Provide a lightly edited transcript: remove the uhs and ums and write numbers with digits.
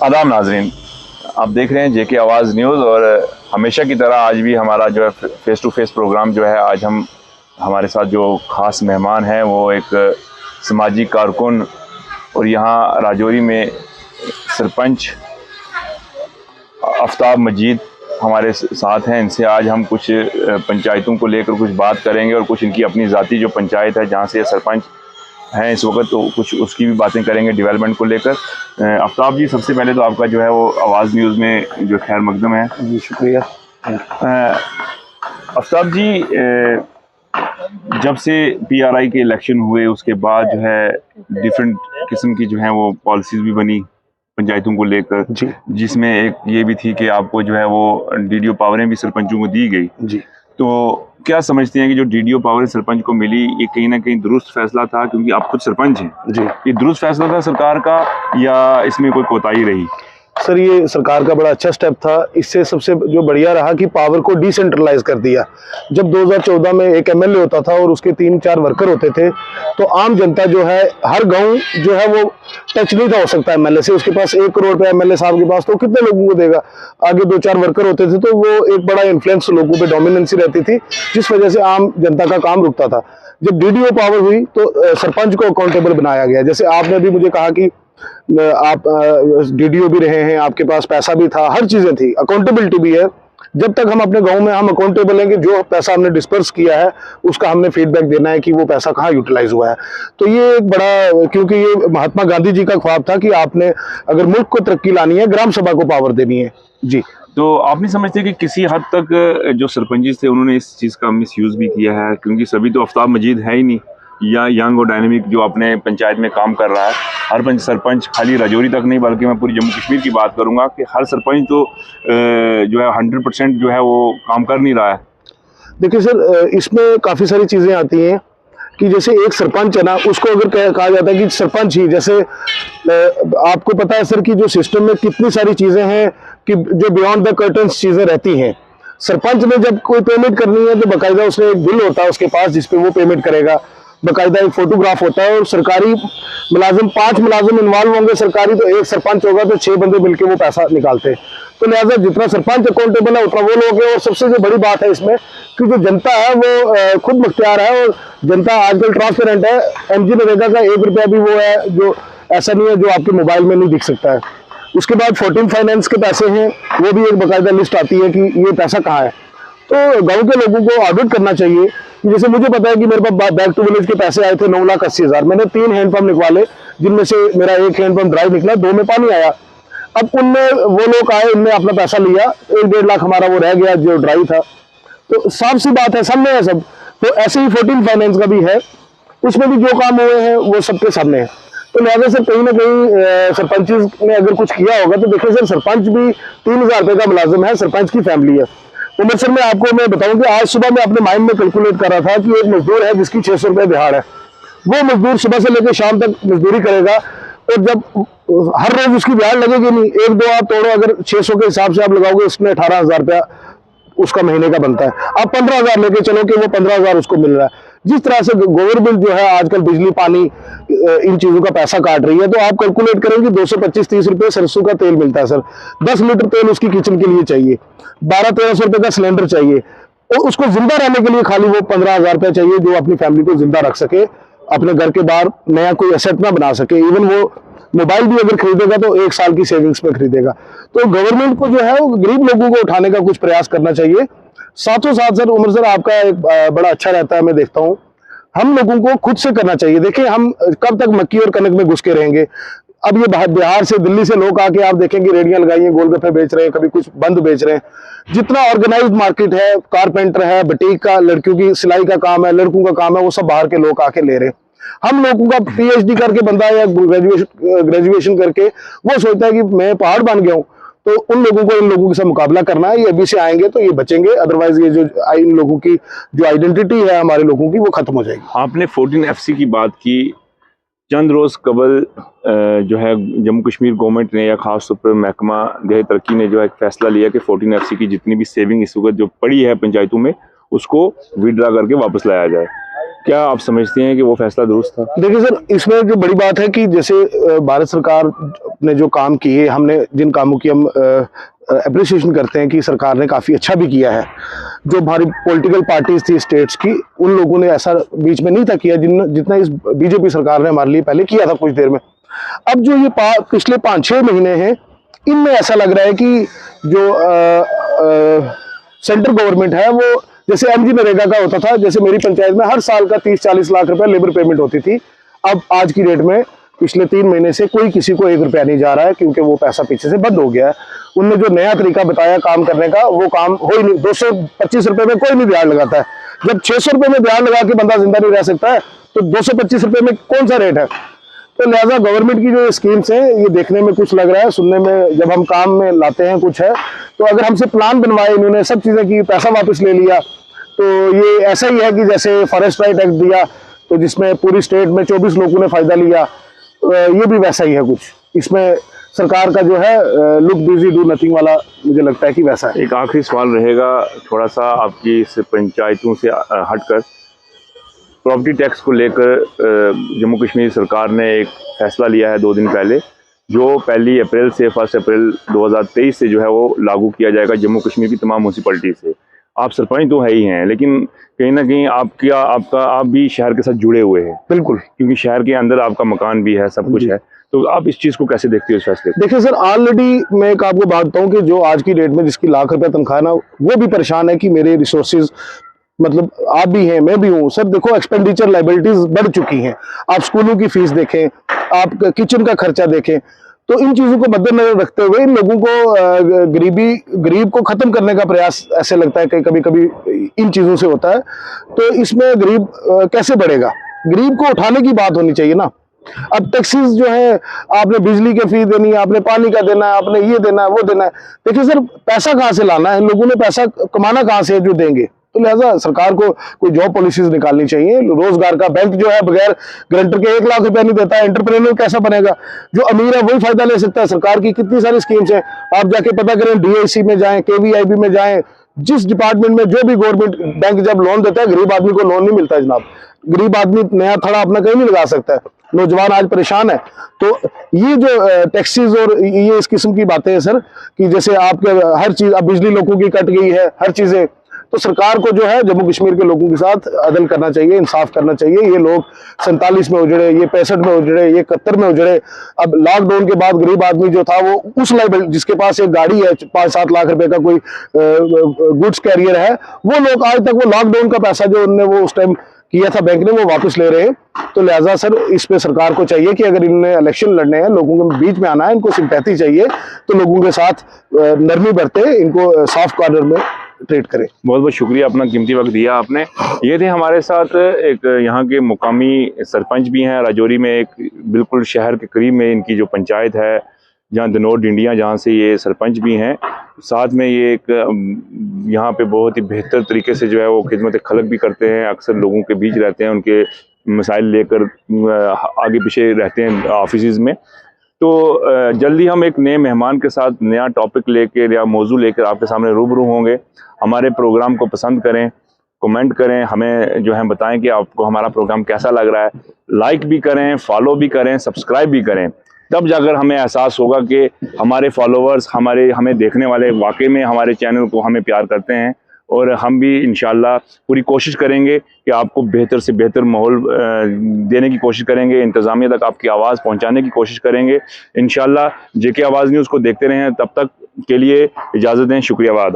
आदाब नाजरीन, आप देख रहे हैं जेके आवाज़ न्यूज़। और हमेशा की तरह आज भी हमारा जो है फेस टू फेस प्रोग्राम जो है, आज हमारे साथ जो ख़ास मेहमान हैं वो एक समाजी कारकुन और यहाँ राजौरी में सरपंच आफ्ताब मजीद हमारे साथ हैं। इनसे आज हम कुछ पंचायतों को लेकर कुछ बात करेंगे और कुछ इनकी अपनी ज़ाती जो पंचायत है जहाँ से ये सरपंच हैं इस वक्त, तो कुछ उसकी भी बातें करेंगे डेवलपमेंट को लेकर। आफ्ताब जी, सबसे पहले तो आपका जो है वो आवाज़ न्यूज़ में जो खैर मकदम है। जी शुक्रिया। आफ्ताब जी, जब से पीआरआई के इलेक्शन हुए उसके बाद जो है डिफरेंट किस्म की जो है वो पॉलिसीज़ भी बनी पंचायतों को लेकर, जिसमें एक ये भी थी कि आपको जो है वो डीडीओ पावरें भी सरपंचों को दी गई जी। तो क्या समझते हैं कि जो डीडीओ पावर सरपंच को मिली, ये कहीं ना कहीं दुरुस्त फैसला था? क्योंकि आप खुद सरपंच हैं जी, ये दुरुस्त फैसला था सरकार का या इसमें कोई कोताही रही? सर, ये सरकार का बड़ा अच्छा स्टेप था। इससे सबसे जो बढ़िया रहा कि पावर को डिसेंट्रलाइज कर दिया। जब 2014 में एक एमएलए होता था और उसके 3-4 वर्कर होते थे, तो आम जनता जो है, हर गांव जो है वो टच नहीं था हो सकता एमएलए से। उसके पास 1 करोड़ रुपया एमएलए साहब के पास, तो कितने लोगों को देगा? आगे 2-4 वर्कर होते थे, तो वो एक बड़ा इन्फ्लुएंस लोगों पे डोमिनेंसी रहती थी, जिस वजह से आम जनता का काम रुकता था। जब डीडीओ पावर हुई तो सरपंच को अकाउंटेबल बनाया गया। जैसे आपने भी मुझे कहा कि आप डीडीओ भी रहे हैं, आपके पास पैसा भी था, हर चीजें थी, अकाउंटेबिलिटी भी है। जब तक हम अपने गांव में हम अकाउंटेबल हैं कि जो पैसा हमने डिस्पर्स किया है उसका हमने फीडबैक देना है कि वो पैसा कहाँ यूटिलाइज हुआ है। तो ये एक बड़ा, क्योंकि ये महात्मा गांधी जी का ख्वाब था कि आपने अगर मुल्क को तरक्की लानी है, ग्राम सभा को पावर देनी है जी। तो आप नहीं समझते कि किसी हद तक जो सरपंच थे उन्होंने इस चीज़ का मिसयूज भी किया है? क्योंकि सभी तो आफ्ताब मजीद है ही नहीं, या यंग और डायनेमिक जो अपने पंचायत में काम कर रहा है। हर सरपंच खाली राजौरी तक नहीं, बल्कि मैं पूरी जम्मू कश्मीर की बात करूंगा कि हर सरपंच तो जो है 100% जो है वो काम कर नहीं रहा है। देखिए सर, इसमें काफ़ी सारी चीज़ें आती हैं कि जैसे एक सरपंच है ना, उसको अगर कहा जाता है कि सरपंच ही, जैसे आपको पता है सर कि जो सिस्टम में कितनी सारी चीज़ें हैं कि जो बियॉन्ड द कर्टन्स चीज़ें रहती हैं। सरपंच ने जब कोई पेमेंट करनी है तो बाकायदा उसने एक बिल होता है उसके पास जिसपे वो पेमेंट करेगा, बाकायदा एक फोटोग्राफ होता है। और सरकारी मुलाजिम, 5 मुलाजिम इन्वॉल्व होंगे सरकारी, तो एक सरपंच होगा तो 6 बंदे मिलकर वो पैसा निकालते हैं। तो लिहाजा जितना सरपंच अकाउंटेबल है उतना वो लोग हैं। और सबसे जो बड़ी बात है इसमें कि जो जनता है वो खुद मुख्तियार है, और जनता आजकल ट्रांसपेरेंट है। एमजी नरेगा का 1 रुपया भी वो है जो ऐसा नहीं है जो आपके मोबाइल में नहीं दिख सकता है। उसके बाद 14 फाइनेंस के पैसे हैं, वो भी एक बाकायदा लिस्ट आती है कि ये पैसा कहाँ है। तो गांव के लोगों को ऑडिट करना चाहिए। जैसे मुझे पता है कि मेरे पास बैक टू विलेज के पैसे आए थे 9,80,000। मैंने 3 हैंडपंप निकवाले, जिनमें से मेरा 1 हैंडपंप ड्राई निकला, 2 में पानी आया। अब उनमें वो लोग आए, उनने अपना पैसा लिया, 1-1.5 लाख हमारा वो रह गया जो ड्राई था। तो साफ सी बात है, सामने है सब। तो ऐसे ही 14 फाइनेंस का भी है, उसमें भी जो काम हुए हैं वो सबके सामने है। तो लिहाजा सर कहीं ना कहीं सरपंच ने अगर कुछ किया होगा तो देखिए सर, सरपंच भी 3,000 रुपये का मुलाजिम है, सरपंच की फैमिली है। उमर सर, मैं बताऊं कि आज सुबह मैं अपने माइंड में कैलकुलेट कर रहा था कि एक मजदूर है जिसकी 600 रुपये दिहाड़ है। वो मजदूर सुबह से लेकर शाम तक मजदूरी करेगा, और जब हर रोज उसकी दिहाड़ लगेगी नहीं, 1-2 आप तोड़ो, अगर 600 के हिसाब से आप लगाओगे, उसमें 18,000 रुपया उसका महीने का बनता है। आप 15,000 लेके चलो कि वो 15,000 उसको मिल रहा है। जिस तरह से गवर्नमेंट जो है आजकल बिजली पानी इन चीजों का पैसा काट रही है, तो आप कैलकुलेट करेंगे 225-30 रुपये सरसों का तेल मिलता है सर। 10 लीटर तेल उसकी किचन के लिए चाहिए, 1200-1300 रुपये का सिलेंडर चाहिए, और उसको जिंदा रहने के लिए खाली वो 15,000 रुपये चाहिए जो अपनी फैमिली को जिंदा रख सके, अपने घर के बाहर नया कोई एसेट ना बना सके। इवन वो मोबाइल भी अगर खरीदेगा तो 1 साल की सेविंग्स में खरीदेगा। तो गवर्नमेंट को जो है वो गरीब लोगों को उठाने का कुछ प्रयास करना चाहिए। साथों साथ सर, उमर सर, आपका एक बड़ा अच्छा रहता है, मैं देखता हूँ, हम लोगों को खुद से करना चाहिए। देखिए, हम कब तक मक्की और कनक में घुस के रहेंगे? अब ये बिहार से, दिल्ली से लोग आके आप देखेंगे रेडियां लगाई हैं, गोलगप्पे बेच रहे हैं, कभी कुछ बंद बेच रहे हैं। जितना ऑर्गेनाइज्ड मार्केट है, कारपेंटर है, बुटीक का, लड़कियों की सिलाई का काम है, लड़कों का काम है, वो सब बाहर के लोग आके ले रहे हैं। हम लोगों का पीएचडी करके बंदा या ग्रेजुएशन करके वो सोचता है कि मैं पहाड़ बन गया हूँ। तो उन लोगों को इन लोगों के साथ मुकाबला करना है। ये अभी से आएंगे तो ये बचेंगे, अदरवाइज ये जो इन लोगों की जो आइडेंटिटी है हमारे लोगों की, वो खत्म हो जाएगी। आपने 14FC की बात की। चंद रोज कबल जो है जम्मू कश्मीर गवर्नमेंट ने या खास तौर पर महकमा देहाती तरक्की ने जो है एक फैसला लिया कि 14FC की जितनी भी सेविंग इस वक्त जो पड़ी है पंचायतों में, उसको विड्रा करके वापस लाया जाए। क्या आप समझते हैं कि वो फैसला दुरुस्त था? देखिए सर, इसमें जो बड़ी बात है कि जैसे भारत सरकार ने जो काम किए, हमने जिन कामों की हम अप्रिसिएशन करते हैं कि सरकार ने काफ़ी अच्छा भी किया है। जो भारी पॉलिटिकल पार्टीज थी स्टेट्स की, उन लोगों ने ऐसा बीच में नहीं था किया जितना इस बीजेपी सरकार ने हमारे लिए पहले किया था कुछ देर में। अब जो ये पिछले 5-6 महीने हैं, इनमें ऐसा लग रहा है कि जो सेंट्रल गवर्नमेंट है वो, जैसे एमजी नरेगा का होता था, जैसे मेरी पंचायत में हर साल का 30-40 लाख रुपए लेबर पेमेंट होती थी। अब आज की डेट में पिछले 3 महीने से कोई किसी को 1 रुपया नहीं जा रहा है, क्योंकि वो पैसा पीछे से बंद हो गया है। उनने जो नया तरीका बताया काम करने का, वो काम हो ही नहीं। 225 रुपए में कोई नहीं ब्याज लगाता है। जब 600 रुपए में ब्याज लगा के बंदा जिंदा नहीं रह सकता है, तो 225 रुपए में कौन सा रेट है? तो लिहाजा गवर्नमेंट की जो स्कीम्स हैं, ये देखने में कुछ लग रहा है, सुनने में जब हम काम में लाते हैं कुछ है, तो अगर हमसे प्लान बनवाए इन्होंने, सब चीजें की, पैसा वापस ले लिया, तो ये ऐसा ही है कि जैसे फॉरेस्ट राइट एक्ट दिया, तो जिसमें पूरी स्टेट में 24 लोगों ने फायदा लिया, ये भी वैसा ही है कुछ। इसमें सरकार का जो है लुक बिजी डू नथिंग वाला, मुझे लगता है कि वैसा है। एक आखिरी सवाल रहेगा, थोड़ा सा आपकी इस पंचायतों से हटकर, प्रॉपर्टी टैक्स को लेकर जम्मू कश्मीर सरकार ने एक फैसला लिया है 2 दिन पहले, जो 1 अप्रैल से 1 अप्रैल 2023 से जो है वो लागू किया जाएगा जम्मू कश्मीर की तमाम म्यूनसिपलिटी से। आप सरपंच तो है ही हैं, लेकिन कहीं ना कहीं आप भी शहर के साथ जुड़े हुए हैं। बिल्कुल, क्योंकि शहर के अंदर आपका मकान भी है, सब कुछ है, तो आप इस चीज को कैसे देखते हो, इस फैसले को? देखिए सर, ऑलरेडी मैं एक आपको बात बताऊं कि जो आज की डेट में जिसकी लाख रुपए तनख्वाह ना, वो भी परेशान है कि मेरे रिसोर्सेज, मतलब आप भी हैं, मैं भी हूं सर। देखो, एक्सपेंडिचर लाइबिलिटीज बढ़ चुकी हैं। आप स्कूलों की फीस देखें, आप किचन का खर्चा देखें, तो इन चीजों को मद्देनजर रखते हुए इन लोगों को गरीब को खत्म करने का प्रयास ऐसे लगता है कि कभी कभी इन चीजों से होता है। तो इसमें गरीब कैसे बढ़ेगा? गरीब को उठाने की बात होनी चाहिए ना। अब टैक्सेस जो है, आपने बिजली के फी देनी है, आपने पानी का देना है, आपने ये देना है, वो देना है। देखिए सर, पैसा कहाँ से लाना है? लोगों ने पैसा कमाना कहाँ से है जो देंगे? तो लिहाजा सरकार को कोई जॉब पॉलिसीज निकालनी चाहिए। रोजगार का बैंक जो है बगैर गारंटर के 1 लाख रुपया नहीं देता है, एंटरप्रेन्योर कैसा बनेगा? जो अमीर है वही फायदा ले सकता है। सरकार की कितनी सारी स्कीम्स हैं, आप जाके पता करें, डीआईसी में जाएं, केवीआईबी में जाएं, जिस डिपार्टमेंट में जो भी गवर्नमेंट बैंक जब लोन देता है, गरीब आदमी को लोन नहीं मिलता है जनाब। गरीब आदमी नया थड़ा अपना कहीं नहीं लगा सकता है, नौजवान आज परेशान है। तो ये जो टैक्सेस और ये इस किस्म की बातें हैं सर, कि जैसे आपके हर चीज, अब बिजली लोगों की कट गई है, हर चीजें, तो सरकार को जो है जम्मू कश्मीर के लोगों के साथ अदल करना चाहिए, इंसाफ करना चाहिए। ये लोग 47 में उजड़े, ये 65 में उजड़े, ये 71 में उजड़े। अब लॉकडाउन के बाद गरीब आदमी जो था, वो उस लेवल, जिसके पास एक गाड़ी है, 5-7 लाख रुपए का कोई गुड्स कैरियर है, वो लोग आज तक वो लॉकडाउन का पैसा जो उन्होंने वो उस टाइम किया था बैंक ने, वो वापस ले रहे हैं। तो लिहाजा सर, इस पे सरकार को चाहिए कि अगर इन्होंने इलेक्शन लड़ने हैं, लोगों के बीच में आना है, इनको सिंपैथी चाहिए, तो लोगों के साथ नरमी बरते, इनको सॉफ्ट कॉर्नर में ट्रीट करें। बहुत बहुत शुक्रिया, अपना कीमती वक्त दिया आपने। ये थे हमारे साथ एक यहाँ के मुकामी सरपंच भी हैं, राजौरी में, एक बिल्कुल शहर के करीब में इनकी जो पंचायत है, जहाँ दनोर डिंडिया, जहाँ से ये सरपंच भी हैं। साथ में ये एक यहाँ पे बहुत ही बेहतर तरीके से जो है वो खिदमत खलक भी करते हैं, अक्सर लोगों के बीच रहते हैं, उनके मसाइल लेकर आगे पीछे रहते हैं ऑफिस में। तो जल्दी हम एक नए मेहमान के साथ नया टॉपिक लेकर या मौजू लेकर आपके सामने रूबरू होंगे। हमारे प्रोग्राम को पसंद करें, कमेंट करें, हमें जो है बताएं कि आपको हमारा प्रोग्राम कैसा लग रहा है। लाइक भी करें, फॉलो भी करें, सब्सक्राइब भी करें, तब जाकर हमें एहसास होगा कि हमारे फॉलोवर्स, हमें देखने वाले वाकई में हमारे चैनल को हमें प्यार करते हैं। और हम भी इंशाल्लाह पूरी कोशिश करेंगे कि आपको बेहतर से बेहतर माहौल देने की कोशिश करेंगे, इंतज़ामिया तक आपकी आवाज़ पहुंचाने की कोशिश करेंगे इंशाल्लाह। जेके आवाज़ न्यूज़ को देखते रहें, तब तक के लिए इजाज़त दें, शुक्रिया।